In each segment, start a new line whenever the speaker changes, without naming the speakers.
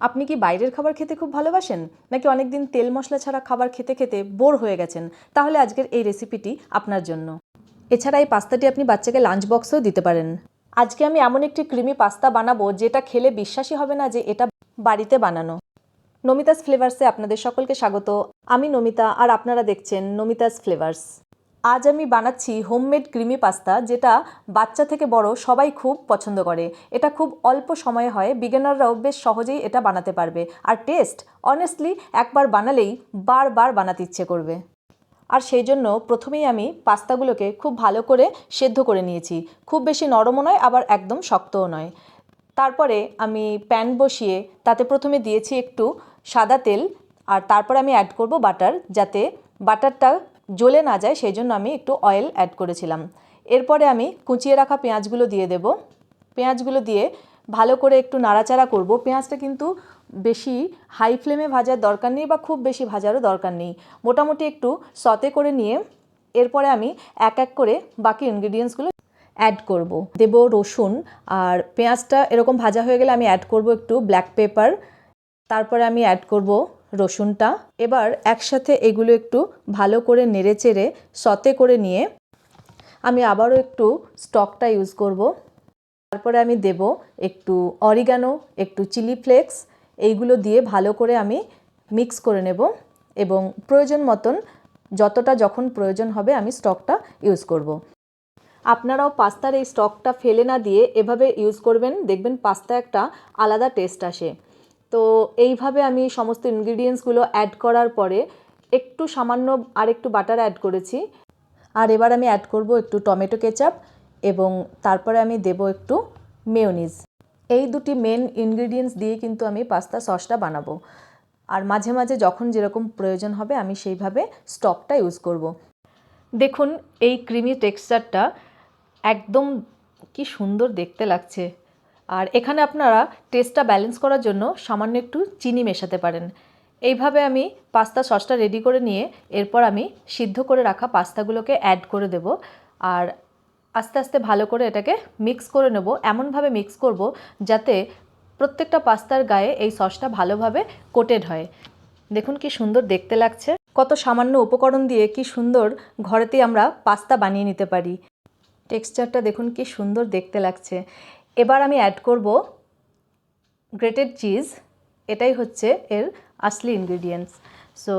আপনি কি বাইরের খাবার খেতে খুব ভালোবাসেন, নাকি অনেকদিন তেল মশলা ছাড়া খাবার খেতে খেতে বোর হয়ে গেছেন? তাহলে আজকের এই রেসিপিটি আপনার জন্য। এছাড়া এই পাস্তাটি আপনি বাচ্চাকে লাঞ্চ বক্সেও দিতে পারেন। আজকে আমি এমন একটি ক্রিমি পাস্তা বানাবো যেটা খেলে বিশ্বাসই হবে না যে এটা বাড়িতে বানানো। নমিতাস ফ্লেভার্সে আপনাদের সকলকে স্বাগত। আমি নমিতা আর আপনারা দেখছেন নমিতাস ফ্লেভার্স। আজ আমি বানাচ্ছি হোমমেড ক্রিমি পাস্তা, যেটা বাচ্চা থেকে বড় সবাই খুব পছন্দ করে। এটা খুব অল্প সময়ে হয়, বিগিনাররাও বেশ সহজেই এটা বানাতে পারবে। আর টেস্ট অনেস্টলি একবার বানালেই বারবার বানাতে ইচ্ছে করবে। আর সেই জন্য প্রথমেই আমি পাস্তাগুলোকে খুব ভালো করে সেদ্ধ করে নিয়েছি। খুব বেশি নরমও নয়, আবার একদম শক্তও নয়। তারপরে আমি প্যান বসিয়ে তাতে প্রথমে দিয়েছি একটু সাদা তেল, আর তারপরে আমি অ্যাড করব বাটার, যাতে বাটারটা জ্বলে না যায় সেই জন্য আমি একটু অয়েল অ্যাড করেছিলাম। এরপরে আমি কুচিয়ে রাখা পেঁয়াজগুলো দিয়ে দেব। পেঁয়াজগুলো দিয়ে ভালো করে একটু নাড়াচাড়া করব। পেঁয়াজটা কিন্তু বেশি হাই ফ্লেমে ভাজার দরকার নেই, বা খুব বেশি ভাজারও দরকার নেই। মোটামুটি একটু সতে করে নিয়ে এরপরে আমি এক এক করে বাকি ইনগ্রিডিয়েন্টসগুলো অ্যাড করব। দেব রসুন, আর পেঁয়াজটা এরকম ভাজা হয়ে গেলে আমি অ্যাড করব একটু ব্ল্যাক পেপার। তারপরে আমি অ্যাড করব রসুনটা। এবার একসাথে এগুলো একটু ভালো করে নেড়েচেড়ে সতে করে নিয়ে আমি আবারও একটু স্টকটা ইউজ করব। তারপরে আমি দেব একটু অরিগানো, একটু চিলি ফ্লেক্স। এইগুলো দিয়ে ভালো করে আমি মিক্স করে নেব, এবং প্রয়োজন মতন যতটা যখন প্রয়োজন হবে আমি স্টকটা ইউজ করব। আপনারাও পাস্তার এই স্টকটা ফেলে না দিয়ে এভাবে ইউজ করবেন, দেখবেন পাস্তা একটা আলাদা টেস্ট আসে। তো এইভাবে আমি সমস্ত ইনগ্রিডিয়েন্টসগুলো অ্যাড করার পরে একটু সামান্য আর একটু বাটার অ্যাড করেছি। আর এবার আমি অ্যাড করব একটু টমেটো কেচাপ, এবং তারপরে আমি দেব একটু মেয়োনিজ। এই দুটি মেন ইনগ্রিডিয়েন্টস দিয়ে কিন্তু আমি পাস্তা সসটা বানাবো। আর মাঝে মাঝে যখন যেরকম প্রয়োজন হবে আমি সেইভাবে স্টকটা ইউজ করব। দেখুন এই ক্রিমি টেক্সচারটা একদম কি সুন্দর দেখতে লাগছে। আর এখানে আপনারা টেস্টটা ব্যালেন্স করার জন্য সামান্য একটু চিনি মেশাতে পারেন। এইভাবে আমি পাস্তা সসটা রেডি করে নিয়ে এরপর আমি সিদ্ধ করে রাখা পাস্তাগুলোকে অ্যাড করে দেব। আর আস্তে আস্তে ভালো করে এটাকে মিক্স করে নেব। এমনভাবে মিক্স করব যাতে প্রত্যেকটা পাস্তার গায়ে এই সসটা ভালোভাবে কোটেড হয়। দেখুন কি সুন্দর দেখতে লাগছে। কত সামান্য উপকরণ দিয়ে কি সুন্দর ঘরেতেই আমরা পাস্তা বানিয়ে নিতে পারি। টেক্সচারটা দেখুন কি সুন্দর দেখতে লাগছে। এবার আমি অ্যাড করব গ্রেটেড চিজ। এটাই হচ্ছে এর আসলি ইনগ্রিডিয়েন্টস। সো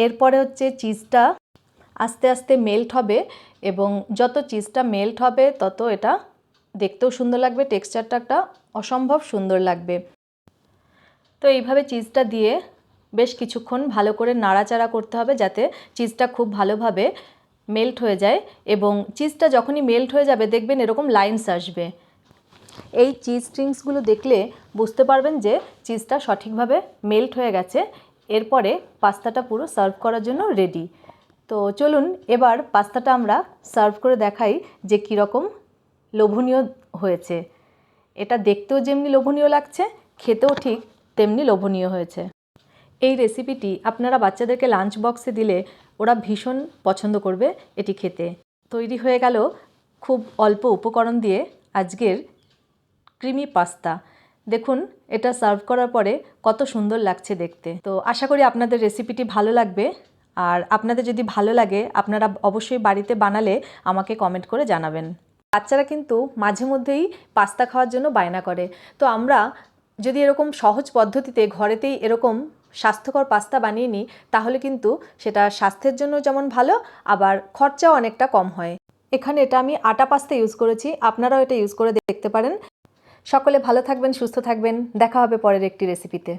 এরপরে হচ্ছে চিজটা আস্তে আস্তে মেল্ট হবে, এবং যত চিজটা মেল্ট হবে তত এটা দেখতেও সুন্দর লাগবে, টেক্সচারটা একটা অসম্ভব সুন্দর লাগবে। তো এইভাবে চিজটা দিয়ে বেশ কিছুক্ষণ ভালো করে নাড়াচাড়া করতে হবে, যাতে চিজটা খুব ভালোভাবে মেল্ট হয়ে যায়। এবং চিজটা যখনই মেল্ট হয়ে যাবে দেখবেন এরকম লাইনস আসবে। এই চিজ স্ট্রিংসগুলো দেখলে বুঝতে পারবেন যে চিজটা সঠিকভাবে মেল্ট হয়ে গেছে। এরপরে পাস্তাটা পুরো সার্ভ করার জন্য রেডি। তো চলুন এবার পাস্তাটা আমরা সার্ভ করে দেখাই যে কীরকম লোভনীয় হয়েছে। এটা দেখতেও যেমনি লোভনীয় লাগছে, খেতেও ঠিক তেমনি লোভনীয় হয়েছে। এই রেসিপিটি আপনারা বাচ্চাদেরকে লাঞ্চ বক্সে দিলে ওরা ভীষণ পছন্দ করবে এটি খেতে। তৈরি হয়ে গেল খুব অল্প উপকরণ দিয়ে আজকের ক্রিমি পাস্তা। দেখুন এটা সার্ভ করার পরে কত সুন্দর লাগছে দেখতে। তো আশা করি আপনাদের রেসিপিটি ভালো লাগবে। আর আপনাদের যদি ভালো লাগে আপনারা অবশ্যই বাড়িতে বানালে আমাকে কমেন্ট করে জানাবেন। বাচ্চারা কিন্তু মাঝে মধ্যেই পাস্তা খাওয়ার জন্য বায়না করে। তো আমরা যদি এরকম সহজ পদ্ধতিতে ঘরেতেই এরকম স্বাস্থ্যকর পাস্তা বানিয়ে নিই, তাহলে কিন্তু সেটা স্বাস্থ্যের জন্য যেমন ভালো, আবার খরচাও অনেকটা কম হয়। এখানে এটা আমি আটা পাস্তা ইউজ করেছি, আপনারাও এটা ইউজ করে দেখতে পারেন। সকলে ভালো থাকবেন, সুস্থ থাকবেন। দেখা হবে পরের একটি রেসিপিতে।